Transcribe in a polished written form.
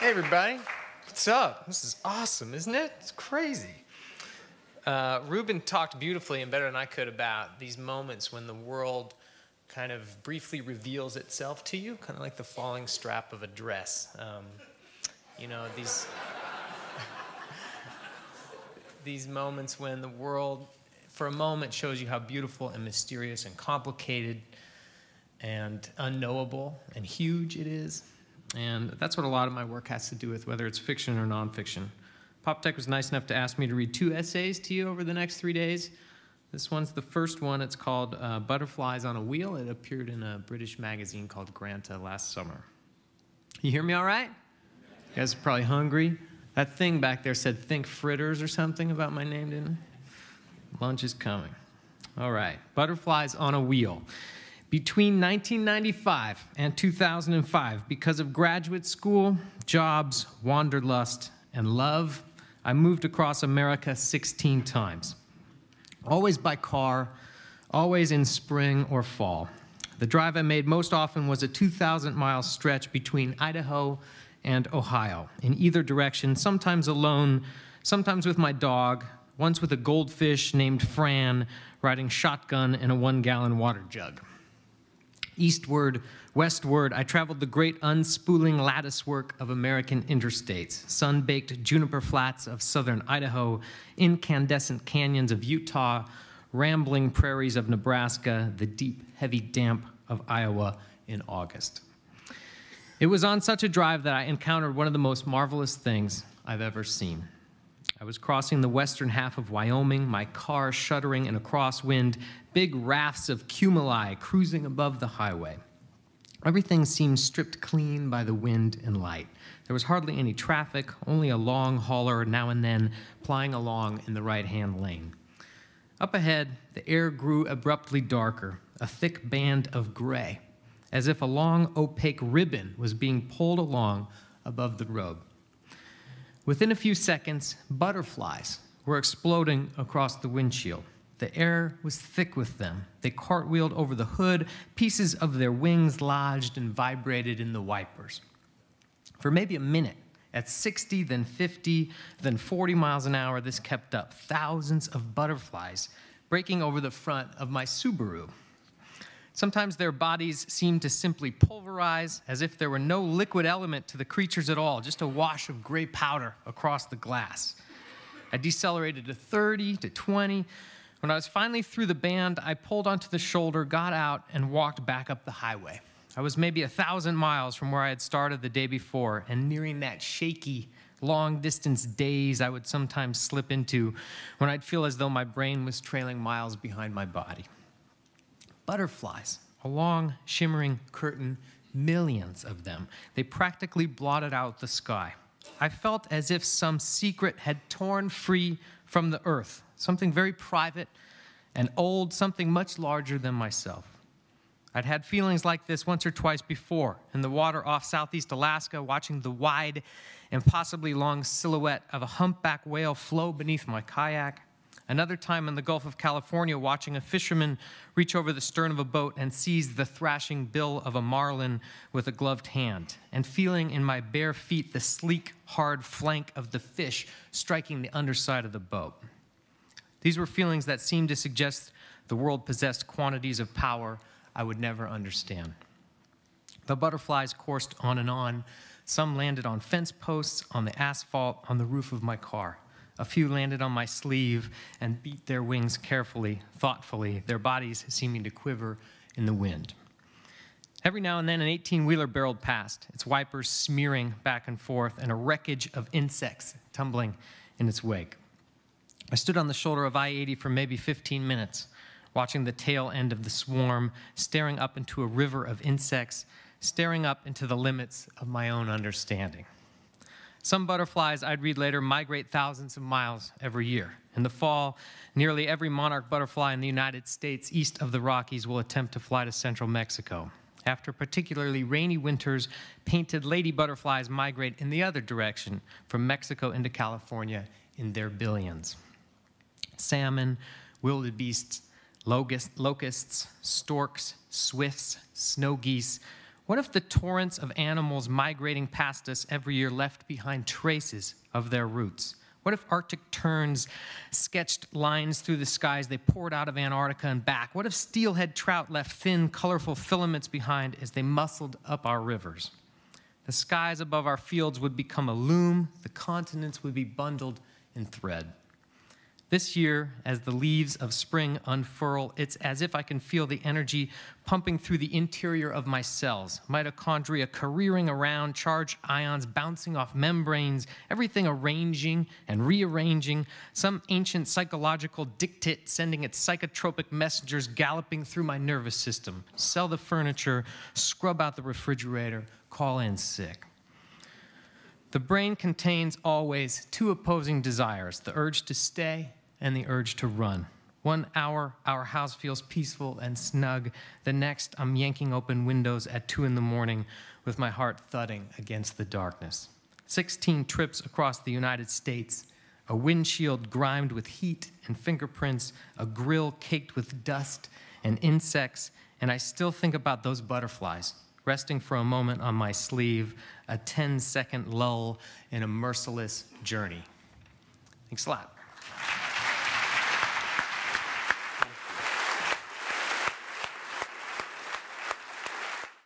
Hey, everybody. What's up? This is awesome, isn't it? It's crazy. Ruben talked beautifully and better than I could about these moments when the world kind of briefly reveals itself to you, kind of like the falling strap of a dress. These moments when the world, for a moment, shows you how beautiful and mysterious and complicated and unknowable and huge it is. And that's what a lot of my work has to do with, whether it's fiction or nonfiction. PopTech was nice enough to ask me to read 2 essays to you over the next 3 days. This one's the first one. It's called Butterflies on a Wheel. It appeared in a British magazine called Granta last summer. You hear me all right? You guys are probably hungry. That thing back there said think fritters or something about my name, didn't it? Lunch is coming. All right, Butterflies on a Wheel. Between 1995 and 2005, because of graduate school, jobs, wanderlust, and love, I moved across America 16 times. Always by car, always in spring or fall. The drive I made most often was a 2,000-mile stretch between Idaho and Ohio, in either direction, sometimes alone, sometimes with my dog, once with a goldfish named Fran, riding shotgun in a 1-gallon water jug. Eastward, westward, I traveled the great unspooling latticework of American interstates, sun-baked juniper flats of southern Idaho, incandescent canyons of Utah, rambling prairies of Nebraska, the deep, heavy damp of Iowa in August. It was on such a drive that I encountered one of the most marvelous things I've ever seen. I was crossing the western half of Wyoming, my car shuddering in a crosswind, big rafts of cumuli cruising above the highway. Everything seemed stripped clean by the wind and light. There was hardly any traffic, only a long hauler now and then plying along in the right-hand lane. Up ahead, the air grew abruptly darker, a thick band of gray, as if a long, opaque ribbon was being pulled along above the road. Within a few seconds, butterflies were exploding across the windshield. The air was thick with them. They cartwheeled over the hood, pieces of their wings lodged and vibrated in the wipers. For maybe a minute, at 60, then 50, then 40 miles an hour, this kept up. Thousands of butterflies breaking over the front of my Subaru. Sometimes their bodies seemed to simply pulverize, as if there were no liquid element to the creatures at all, just a wash of gray powder across the glass. I decelerated to 30, to 20. When I was finally through the band, I pulled onto the shoulder, got out, and walked back up the highway. I was maybe 1,000 miles from where I had started the day before, and nearing that shaky, long-distance daze I would sometimes slip into when I'd feel as though my brain was trailing miles behind my body. Butterflies, a long, shimmering curtain, millions of them. They practically blotted out the sky. I felt as if some secret had torn free from the earth, something very private and old, something much larger than myself. I'd had feelings like this once or twice before, in the water off southeast Alaska, watching the wide, impossibly long silhouette of a humpback whale flow beneath my kayak. Another time in the Gulf of California, watching a fisherman reach over the stern of a boat and seize the thrashing bill of a marlin with a gloved hand, and feeling in my bare feet the sleek, hard flank of the fish striking the underside of the boat. These were feelings that seemed to suggest the world possessed quantities of power I would never understand. The butterflies coursed on and on. Some landed on fence posts, on the asphalt, on the roof of my car. A few landed on my sleeve and beat their wings carefully, thoughtfully, their bodies seeming to quiver in the wind. Every now and then, an 18-wheeler barreled past, its wipers smearing back and forth, and a wreckage of insects tumbling in its wake. I stood on the shoulder of I-80 for maybe 15 minutes, watching the tail end of the swarm, staring up into a river of insects, staring up into the limits of my own understanding. Some butterflies, I'd read later, migrate thousands of miles every year. In the fall, nearly every monarch butterfly in the United States east of the Rockies will attempt to fly to central Mexico. After particularly rainy winters, painted lady butterflies migrate in the other direction, from Mexico into California in their billions. Salmon, wildebeests, locusts, storks, swifts, snow geese, What if the torrents of animals migrating past us every year left behind traces of their roots? What if Arctic terns sketched lines through the skies they poured out of Antarctica and back? What if steelhead trout left thin, colorful filaments behind as they muscled up our rivers? The skies above our fields would become a loom. The continents would be bundled in thread. This year, as the leaves of spring unfurl, it's as if I can feel the energy pumping through the interior of my cells, mitochondria careering around, charged ions bouncing off membranes, everything arranging and rearranging, some ancient psychological dictate sending its psychotropic messengers galloping through my nervous system. Sell the furniture, scrub out the refrigerator, call in sick. The brain contains always two opposing desires, the urge to stay and the urge to run. 1 hour, our house feels peaceful and snug. The next, I'm yanking open windows at 2 in the morning with my heart thudding against the darkness. 16 trips across the United States, a windshield grimed with heat and fingerprints, a grill caked with dust and insects, and I still think about those butterflies resting for a moment on my sleeve, a 10-second lull in a merciless journey. Thanks a lot.